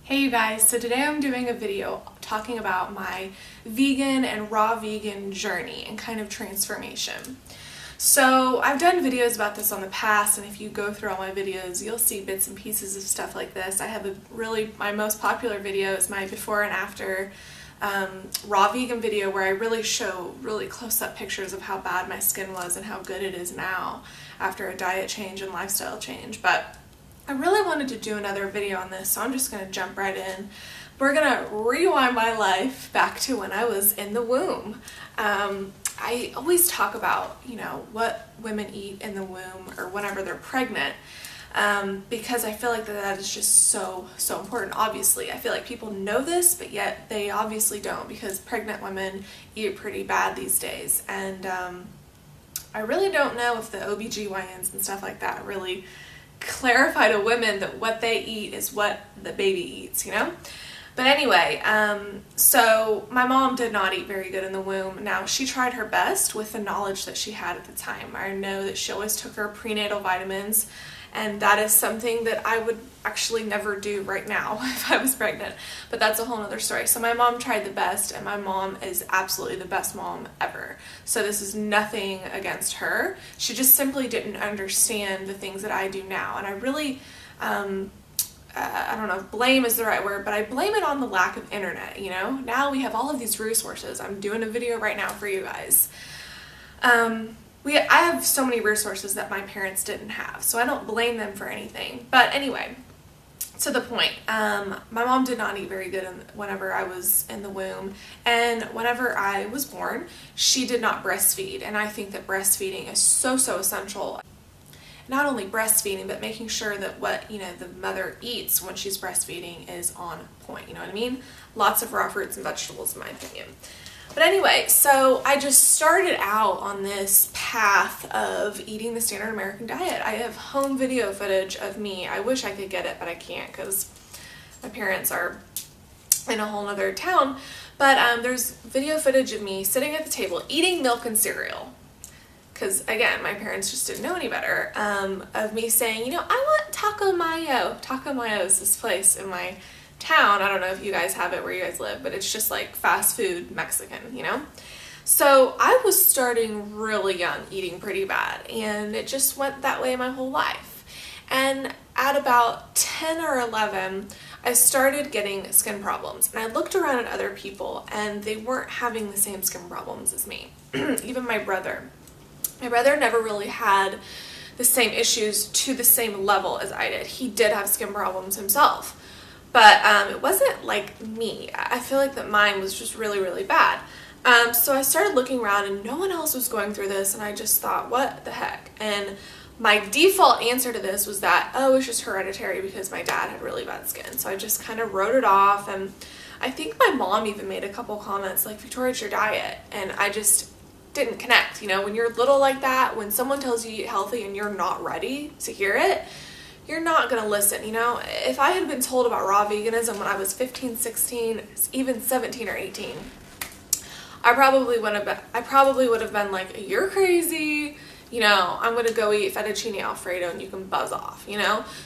Hey you guys, so today I'm doing a video talking about my vegan and raw vegan journey and kind of transformation. So I've done videos about this on the past, and if you go through all my videos you'll see bits and pieces of stuff like this. I have my most popular video is my before and after raw vegan video, where I really show really close-up pictures of how bad my skin was and how good it is now after a diet change and lifestyle change. But I really wanted to do another video on this, so I'm just going to jump right in. We're going to rewind my life back to when I was in the womb. I always talk about, what women eat in the womb or whenever they're pregnant, because I feel like that is just so important. Obviously, I feel like people know this, but yet they obviously don't, because pregnant women eat pretty bad these days. And I really don't know if the OBGYNs and stuff like that really clarify to women that what they eat is what the baby eats, But anyway, so my mom did not eat very good in the womb. Now, she tried her best with the knowledge that she had at the time. I know that she always took her prenatal vitamins, and that is something that I would actually never do right now if I was pregnant, but that's a whole nother story. So my mom tried the best, and my mom is absolutely the best mom ever. So this is nothing against her. She just simply didn't understand the things that I do now, and I really, I don't know if blame is the right word, but I blame it on the lack of internet, Now we have all of these resources. I'm doing a video right now for you guys. I have so many resources that my parents didn't have, so I don't blame them for anything. But anyway, to the point, my mom did not eat very good whenever I was in the womb, and whenever I was born, she did not breastfeed, and I think that breastfeeding is so essential. Not only breastfeeding, but making sure that what, the mother eats when she's breastfeeding is on point, you know what I mean? Lots of raw fruits and vegetables, in my opinion. But anyway, so I just started out on this path of eating the standard American diet. I have home video footage of me. I wish I could get it, but I can't because my parents are in a whole nother town. But there's video footage of me sitting at the table eating milk and cereal. Because, again, my parents just didn't know any better, of me saying, I want taco mayo. Taco mayo is this place in my town. I don't know if you guys have it where you guys live, but it's just like fast food Mexican, So I was starting really young, eating pretty bad, and it just went that way my whole life. And at about 10 or 11, I started getting skin problems, and I looked around at other people, and they weren't having the same skin problems as me. Even my brother. My brother never really had the same issues to the same level as I did. He did have skin problems himself, but it wasn't like me. I feel like that mine was just really bad. So I started looking around, and no one else was going through this, and I just thought, what the heck? And my default answer to this was that, it's just hereditary because my dad had really bad skin. So I just kind of wrote it off, and I think my mom even made a couple comments like, Victoria, it's your diet, and I just didn't connect. When you're little like that, when someone tells you to eat healthy and you're not ready to hear it, you're not going to listen. If I had been told about raw veganism when I was 15, 16, even 17 or 18, I probably would have been like, you're crazy, I'm going to go eat fettuccine alfredo and you can buzz off,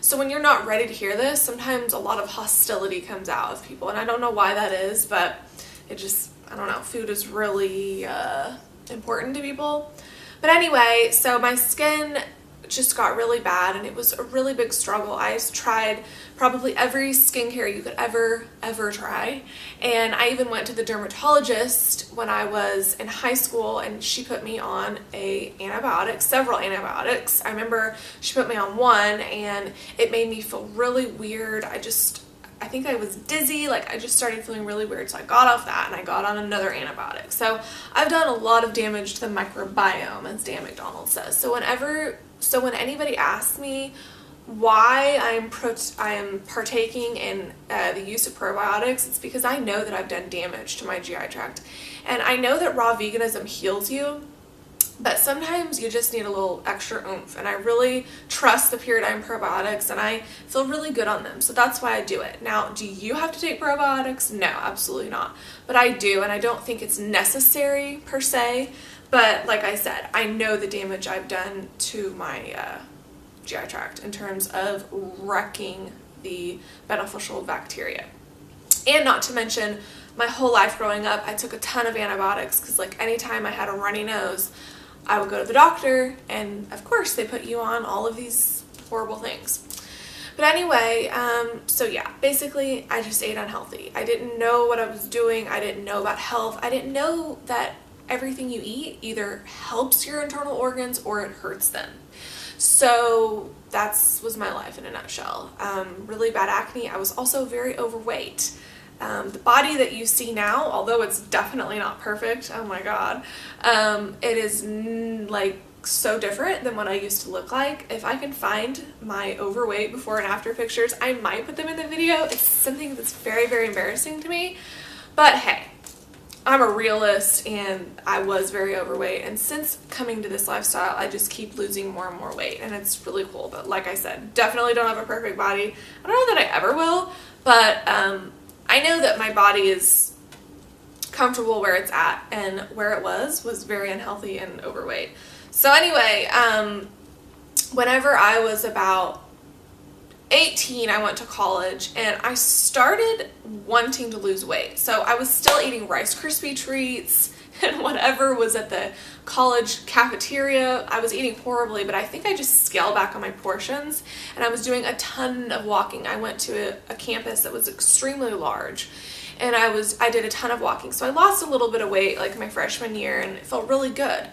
So when you're not ready to hear this, sometimes a lot of hostility comes out of people, and I don't know why that is, but it just, I don't know, food is really important to people. But anyway, so my skin just got really bad, and it was a really big struggle. I tried probably every skincare you could ever try, and I even went to the dermatologist when I was in high school, and she put me on several antibiotics. I remember she put me on one, and it made me feel really weird. I think I was dizzy, I just started feeling really weird, so I got off that and I got on another antibiotic. So I've done a lot of damage to the microbiome, as Dan McDonald says. So when anybody asks me why I am partaking in the use of probiotics, it's because I know that I've done damage to my GI tract. And I know that raw veganism heals you, but sometimes you just need a little extra oomph, and I really trust the Pyridine probiotics, and I feel really good on them, so that's why I do it. Now, do you have to take probiotics? No, absolutely not, but I do, and I don't think it's necessary per se, but like I said, I know the damage I've done to my GI tract in terms of wrecking the beneficial bacteria. And not to mention, my whole life growing up, I took a ton of antibiotics because like anytime I had a runny nose, I would go to the doctor, and of course they put you on all of these horrible things. But anyway, so yeah, basically I just ate unhealthy. I didn't know what I was doing. I didn't know about health. I didn't know that everything you eat either helps your internal organs or it hurts them. So that was my life in a nutshell. Really bad acne. I was also very overweight. The body that you see now, although it's definitely not perfect, oh my god, it is like so different than what I used to look like. If I can find my overweight before and after pictures, I might put them in the video. It's something that's very, very embarrassing to me. But hey, I'm a realist, and I was very overweight, and since coming to this lifestyle, I just keep losing more and more weight, and it's really cool. But like I said, definitely don't have a perfect body. I don't know that I ever will, but I know that my body is comfortable where it's at, and where it was very unhealthy and overweight. So anyway, whenever I was about 18, I went to college, and I started wanting to lose weight. So I was still eating Rice Krispie treats and whatever was at the college cafeteria. I was eating horribly, but I think I just scaled back on my portions, and I was doing a ton of walking. I went to a campus that was extremely large, and I did a ton of walking. So I lost a little bit of weight like my freshman year, and it felt really good.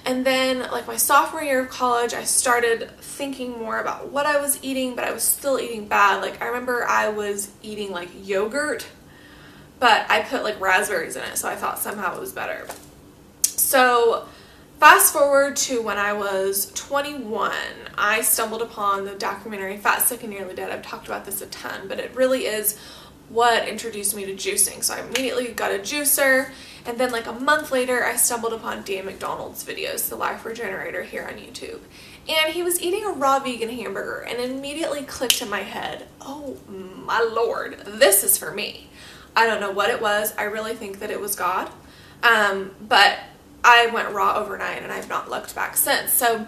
And then like my sophomore year of college, I started thinking more about what I was eating, but I was still eating bad. Like I remember I was eating like yogurt, but I put like raspberries in it, so I thought somehow it was better. So fast forward to when I was 21, I stumbled upon the documentary Fat, Sick, and Nearly Dead. I've talked about this a ton, but it really is what introduced me to juicing. So I immediately got a juicer, and then like a month later, I stumbled upon Dan McDonald's videos, the Life Regenerator, here on YouTube. And he was eating a raw vegan hamburger, and it immediately clicked in my head, oh my lord, this is for me. I don't know what it was. I really think that it was God. But I went raw overnight, and I've not looked back since. So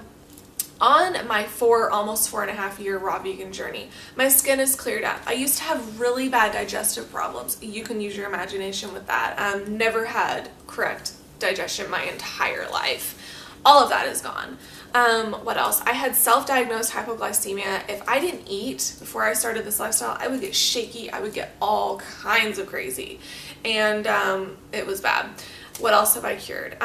on my almost 4.5 year raw vegan journey, my skin has cleared up. I used to have really bad digestive problems. You can use your imagination with that. Never had correct digestion my entire life. All of that is gone. What else? I had self-diagnosed hypoglycemia. If I didn't eat before I started this lifestyle, I would get shaky. I would get all kinds of crazy. And it was bad. What else have I cured?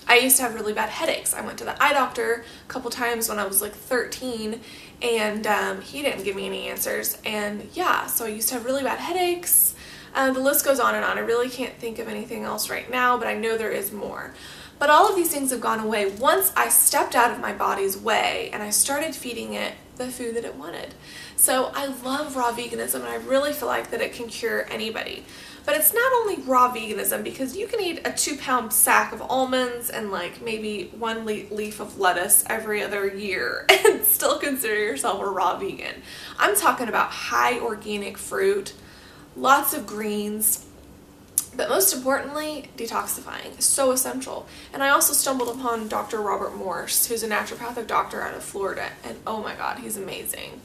I used to have really bad headaches. I went to the eye doctor a couple times when I was like 13, and he didn't give me any answers. And yeah, so I used to have really bad headaches. The list goes on and on. I really can't think of anything else right now, but I know there is more. But all of these things have gone away once I stepped out of my body's way and I started feeding it the food that it wanted. So I love raw veganism, and I really feel like that it can cure anybody. But it's not only raw veganism, because you can eat a 2-pound sack of almonds and like maybe one leaf of lettuce every other year and still consider yourself a raw vegan. I'm talking about high organic fruit, lots of greens, but most importantly, detoxifying is so essential. And I also stumbled upon Dr. Robert Morse, who's a naturopathic doctor out of Florida, and oh my god, he's amazing.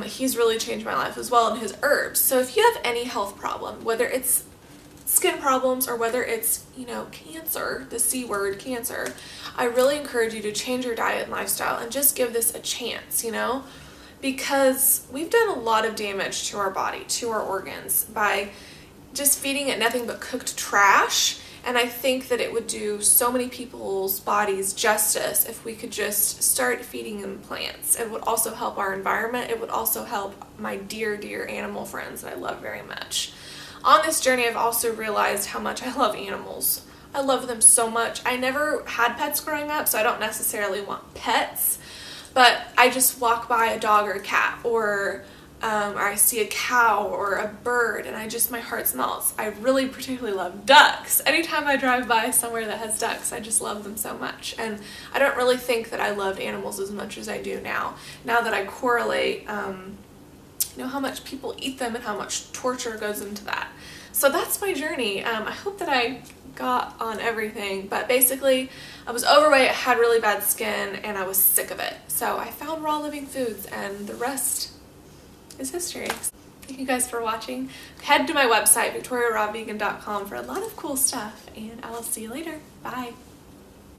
He's really changed my life as well in his herbs. So if you have any health problem, whether it's skin problems or whether it's, cancer, the C word, cancer, I really encourage you to change your diet and lifestyle and just give this a chance, because we've done a lot of damage to our body, to our organs, by just feeding it nothing but cooked trash. And I think that it would do so many people's bodies justice if we could just start feeding them plants. It would also help our environment. It would also help my dear, dear animal friends that I love very much. On this journey, I've also realized how much I love animals. I love them so much. I never had pets growing up, so I don't necessarily want pets, but I just walk by a dog or a cat, or I see a cow or a bird, and my heart melts. I really particularly love ducks. Anytime I drive by somewhere that has ducks, I just love them so much. And I don't really think that I loved animals as much as I do now. Now that I correlate you know how much people eat them and how much torture goes into that. So that's my journey. I hope that I got on everything, but basically I was overweight, I had really bad skin, and I was sick of it. So I found raw living foods, and the rest is history. Thank you guys for watching. Head to my website, victoriarawvegan.com, for a lot of cool stuff, and I will see you later. Bye.